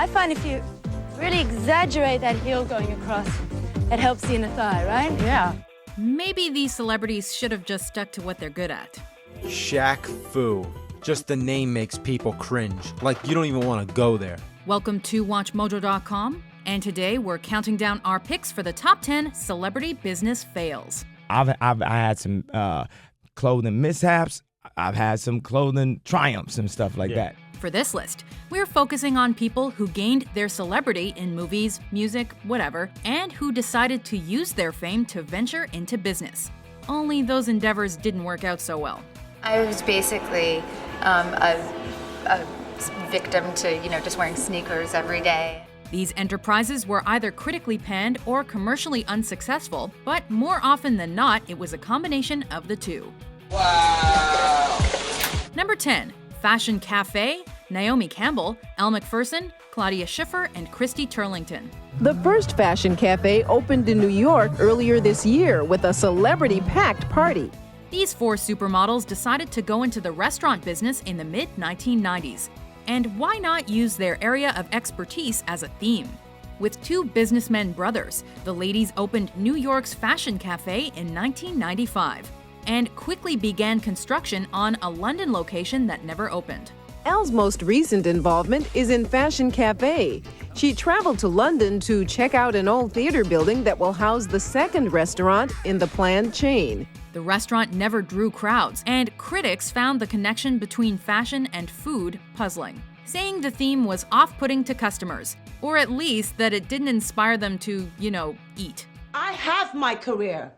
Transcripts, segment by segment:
I find if you really exaggerate that heel going across, it helps the inner thigh, right? Yeah. Maybe these celebrities should have just stuck to what they're good at. Shaq Fu. Just the name makes people cringe. Like you don't even want to go there. Welcome to WatchMojo.com, and today we're counting down our picks for the top 10 celebrity business fails. I've had some clothing mishaps. I've had some clothing triumphs and stuff like that. For this list, we're focusing on people who gained their celebrity in movies, music, whatever, and who decided to use their fame to venture into business. Only those endeavors didn't work out so well. I was basically a victim to, just wearing sneakers every day. These enterprises were either critically panned or commercially unsuccessful, but more often than not, it was a combination of the two. Wow! Number 10, Fashion Cafe, Naomi Campbell, Elle Macpherson, Claudia Schiffer, and Christy Turlington. The first fashion cafe opened in New York earlier this year with a celebrity-packed party. These four supermodels decided to go into the restaurant business in the mid-1990s. And why not use their area of expertise as a theme? With two businessmen brothers, the ladies opened New York's Fashion Cafe in 1995 and quickly began construction on a London location that never opened. Elle's most recent involvement is in Fashion Cafe. She traveled to London to check out an old theater building that will house the second restaurant in the planned chain. The restaurant never drew crowds, and critics found the connection between fashion and food puzzling, saying the theme was off-putting to customers, or at least that it didn't inspire them to, eat. I have my career.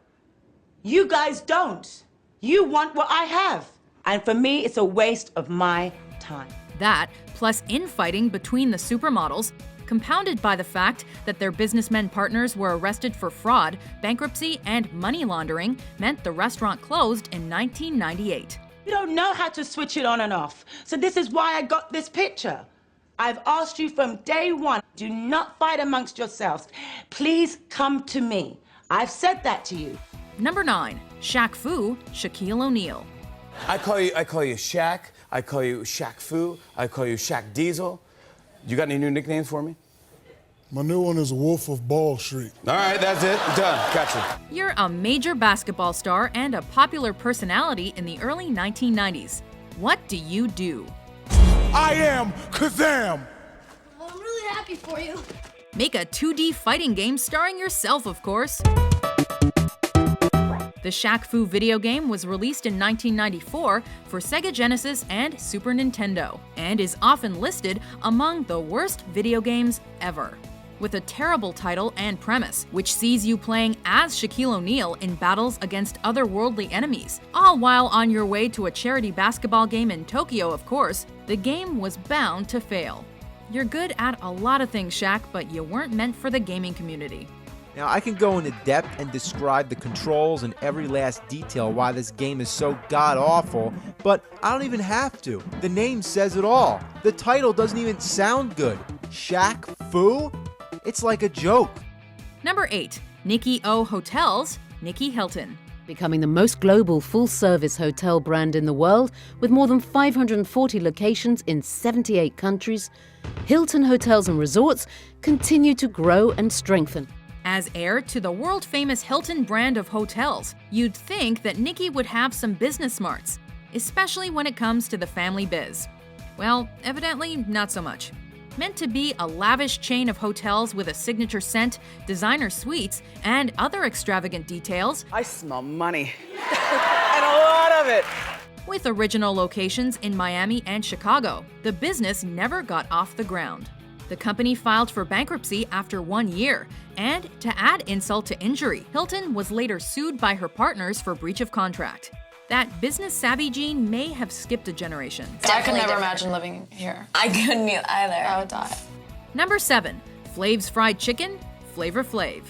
You guys don't. You want what I have. And for me, it's a waste of my time. That, plus infighting between the supermodels, compounded by the fact that their businessmen partners were arrested for fraud, bankruptcy, and money laundering, meant the restaurant closed in 1998. You don't know how to switch it on and off. So this is why I got this picture. I've asked you from day one, do not fight amongst yourselves. Please come to me. I've said that to you. Number 9, Shaq Fu, Shaquille O'Neal. I call you Shaq. I call you Shaq Fu. I call you Shaq Diesel. You got any new nicknames for me? My new one is Wolf of Ball Street. All right, that's it. Done. Gotcha. You're a major basketball star and a popular personality in the early 1990s. What do you do? I am Kazam! Well, I'm really happy for you. Make a 2D fighting game starring yourself, of course. The Shaq Fu video game was released in 1994 for Sega Genesis and Super Nintendo, and is often listed among the worst video games ever. With a terrible title and premise, which sees you playing as Shaquille O'Neal in battles against otherworldly enemies, all while on your way to a charity basketball game in Tokyo, of course, the game was bound to fail. You're good at a lot of things, Shaq, but you weren't meant for the gaming community. Now, I can go into depth and describe the controls and every last detail why this game is so god-awful, but I don't even have to. The name says it all. The title doesn't even sound good. Shaq Fu? It's like a joke. Number 8, Nicky Hotels, Nicky Hilton. Becoming the most global full-service hotel brand in the world with more than 540 locations in 78 countries, Hilton Hotels and Resorts continue to grow and strengthen. As heir to the world-famous Hilton brand of hotels, you'd think that Nicky would have some business smarts, especially when it comes to the family biz. Well, evidently not so much. Meant to be a lavish chain of hotels with a signature scent, designer suites, and other extravagant details, I smell money. And a lot of it. with original locations in Miami and Chicago, the business never got off the ground. The company filed for bankruptcy after 1 year, and to add insult to injury, Hilton was later sued by her partners for breach of contract. That business-savvy gene may have skipped a generation. I could never imagine living here. I couldn't either. I would die. Number 7, Flavs Fried Chicken, Flavor Flav.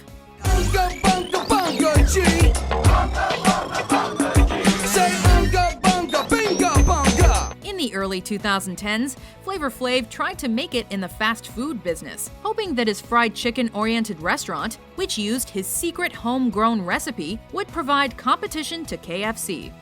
In the early 2010s, Flavor Flav tried to make it in the fast food business, hoping that his fried chicken-oriented restaurant, which used his secret homegrown recipe, would provide competition to KFC.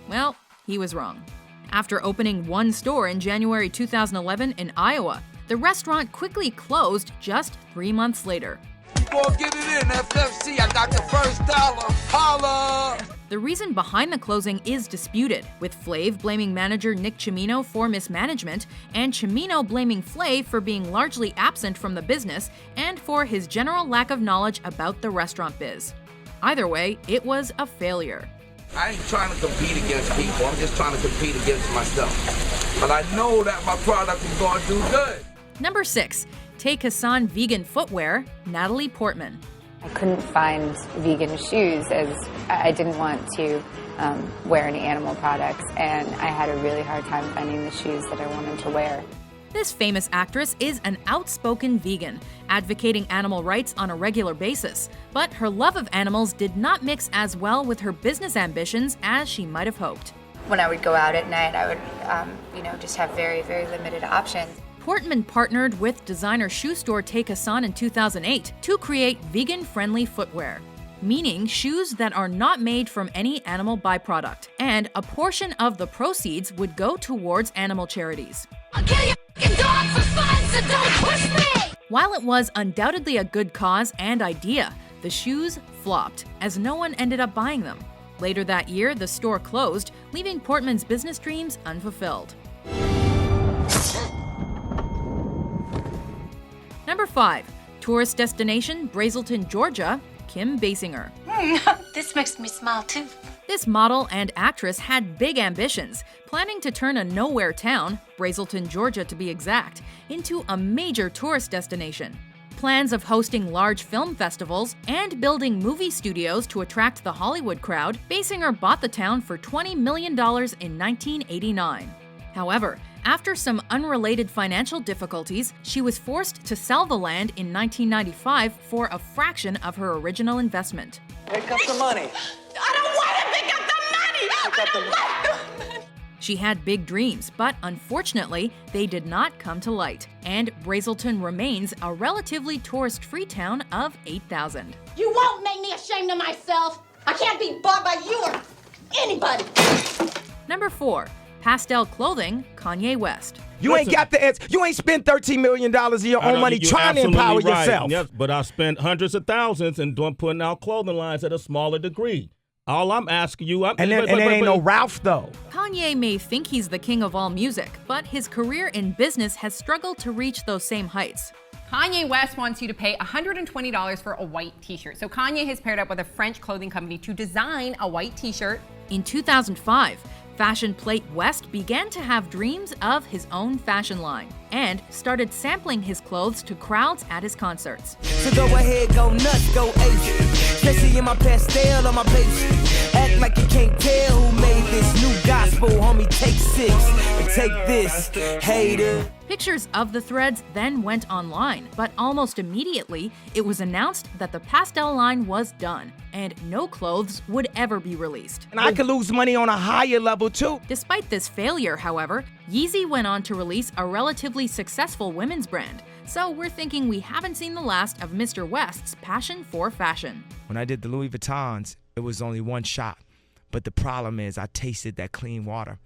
Well, he was wrong. After opening one store in January 2011 in Iowa, The restaurant quickly closed just 3 months later. You gonna get it in, FFC, I got the first dollar, holla! The reason behind the closing is disputed, with Flav blaming manager Nick Cimino for mismanagement, and Cimino blaming Flav for being largely absent from the business and for his general lack of knowledge about the restaurant biz. Either way, it was a failure. I ain't trying to compete against people, I'm just trying to compete against myself. But I know that my product is gonna do good. Number 6. Take Hassan Vegan Footwear, Natalie Portman. I couldn't find vegan shoes as I didn't want to wear any animal products, and I had a really hard time finding the shoes that I wanted to wear. This famous actress is an outspoken vegan, advocating animal rights on a regular basis, but her love of animals did not mix as well with her business ambitions as she might have hoped. When I would go out at night, I would, just have very, very limited options. Portman partnered with designer shoe store Take Hassan in 2008 to create vegan-friendly footwear, meaning shoes that are not made from any animal byproduct, and a portion of the proceeds would go towards animal charities. I'll kill your f***ing dog for fun, so don't push me! While it was undoubtedly a good cause and idea, the shoes flopped, as no one ended up buying them. Later that year, the store closed, leaving Portman's business dreams unfulfilled. Number 5. Tourist destination Brazelton, Georgia, Kim Basinger. This makes me smile too. This model and actress had big ambitions, planning to turn a nowhere town, Brazelton, Georgia to be exact, into a major tourist destination. Plans of hosting large film festivals and building movie studios to attract the Hollywood crowd, Basinger bought the town for $20 million in 1989. However, after some unrelated financial difficulties, she was forced to sell the land in 1995 for a fraction of her original investment. Pick up the money. I don't want to pick up the money! Pick up the money. I don't want the... She had big dreams, but unfortunately, they did not come to light, and Brazelton remains a relatively tourist-free town of 8,000. You won't make me ashamed of myself! I can't be bought by you or anybody! Number 4. Pastel Clothing, Kanye West. You ain't got the answer. You ain't spent $13 million of your own money trying to empower yourself. Yes, but I spent hundreds of thousands and putting out clothing lines at a smaller degree. All I'm asking you... And there ain't no Ralph, though. Kanye may think he's the king of all music, but his career in business has struggled to reach those same heights. Kanye West wants you to pay $120 for a white t-shirt. So Kanye has paired up with a French clothing company to design a white t-shirt. In 2005, Fashion Plate West began to have dreams of his own fashion line and started sampling his clothes to crowds at his concerts. So go ahead, go nuts, go ape. Especially in my pastel on my page. Act like you can't tell who made this new gospel, homie. Take 6 and take this, hater. Pictures of the threads then went online, but almost immediately, it was announced that the pastel line was done, and no clothes would ever be released. And I could lose money on a higher level, too. Despite this failure, however, Yeezy went on to release a relatively successful women's brand, so we're thinking we haven't seen the last of Mr. West's passion for fashion. When I did the Louis Vuittons, it was only one shot, but the problem is I tasted that clean water,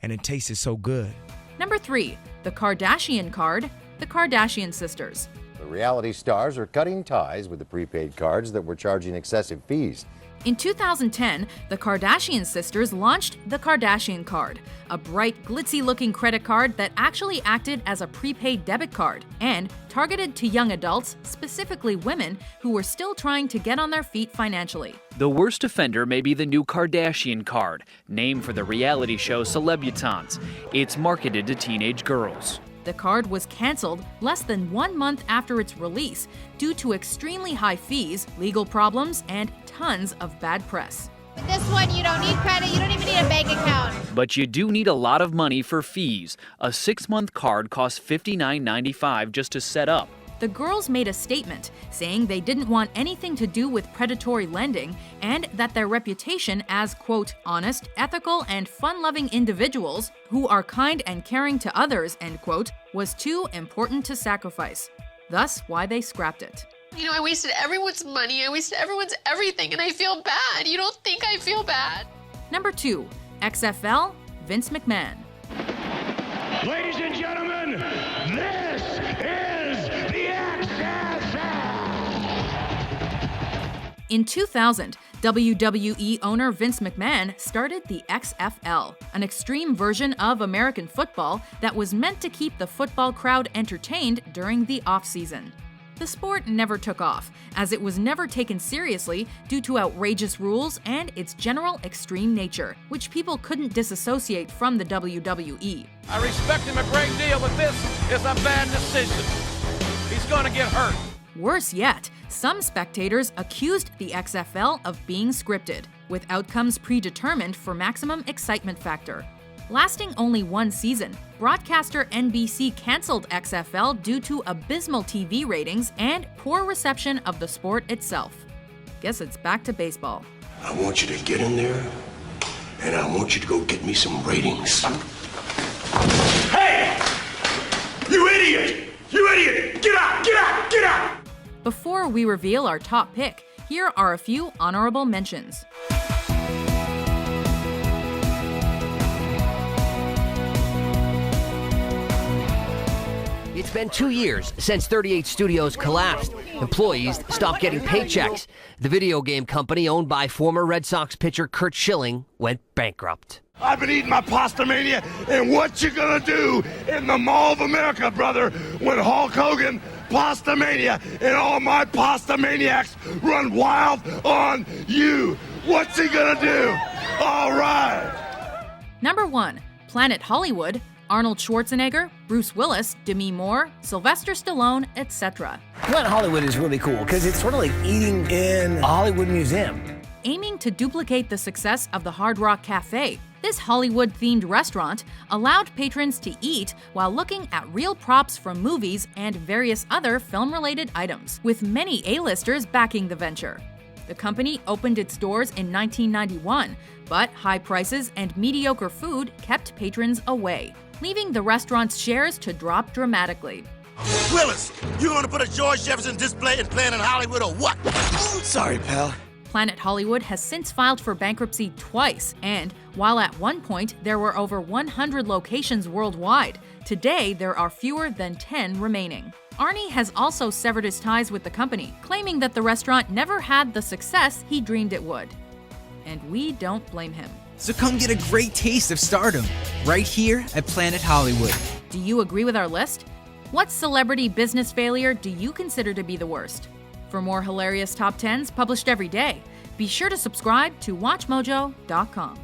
and it tasted so good. Number 3, the Kardashian Card, the Kardashian sisters. The reality stars are cutting ties with the prepaid cards that were charging excessive fees. In 2010, the Kardashian sisters launched the Kardashian Card, a bright, glitzy-looking credit card that actually acted as a prepaid debit card and targeted to young adults, specifically women, who were still trying to get on their feet financially. The worst offender may be the new Kardashian Card, named for the reality show Celebutants. It's marketed to teenage girls. The card was canceled less than 1 month after its release due to extremely high fees, legal problems, and tons of bad press. With this one, you don't need credit, you don't even need a bank account. But you do need a lot of money for fees. A 6-month card costs $59.95 just to set up. The girls made a statement saying they didn't want anything to do with predatory lending and that their reputation as, quote, honest, ethical, and fun-loving individuals who are kind and caring to others, end quote, was too important to sacrifice. Thus, why they scrapped it. You know, I wasted everyone's money, I wasted everyone's everything, and I feel bad. You don't think I feel bad? Number 2, XFL Vince McMahon. Ladies and gentlemen, this is the XFL. In 2000, WWE owner Vince McMahon started the XFL, an extreme version of American football that was meant to keep the football crowd entertained during the off-season. The sport never took off, as it was never taken seriously due to outrageous rules and its general extreme nature, which people couldn't disassociate from the WWE. I respect him a great deal, but this is a bad decision. He's going to get hurt. Worse yet, some spectators accused the XFL of being scripted, with outcomes predetermined for maximum excitement factor. Lasting only one season, broadcaster NBC canceled XFL due to abysmal TV ratings and poor reception of the sport itself. Guess it's back to baseball. I want you to get in there, and I want you to go get me some ratings. Hey! You idiot! You idiot! Get out! Get out! Get out! Before we reveal our top pick, here are a few honorable mentions. It's been 2 years since 38 Studios collapsed. Employees stopped getting paychecks. The video game company owned by former Red Sox pitcher Curt Schilling went bankrupt. I've been eating my pasta mania, and what you gonna do in the Mall of America, brother, when Hulk Hogan, Pasta Mania, and all my pasta maniacs run wild on you? What's he gonna do? All right. Number 1, Planet Hollywood, Arnold Schwarzenegger, Bruce Willis, Demi Moore, Sylvester Stallone, etc. Planet Hollywood is really cool because it's sort of like eating in a Hollywood museum. Aiming to duplicate the success of the Hard Rock Cafe, this Hollywood-themed restaurant allowed patrons to eat while looking at real props from movies and various other film-related items, with many A-listers backing the venture. The company opened its doors in 1991, but high prices and mediocre food kept patrons away, leaving the restaurant's shares to drop dramatically. Willis, you gonna put a George Jefferson display in Planet Hollywood or what? Sorry, pal. Planet Hollywood has since filed for bankruptcy twice, and while at one point there were over 100 locations worldwide, today there are fewer than 10 remaining. Arnie has also severed his ties with the company, claiming that the restaurant never had the success he dreamed it would. And we don't blame him. So come get a great taste of stardom, right here at Planet Hollywood. Do you agree with our list? What celebrity business failure do you consider to be the worst? For more hilarious top 10s published every day, be sure to subscribe to WatchMojo.com.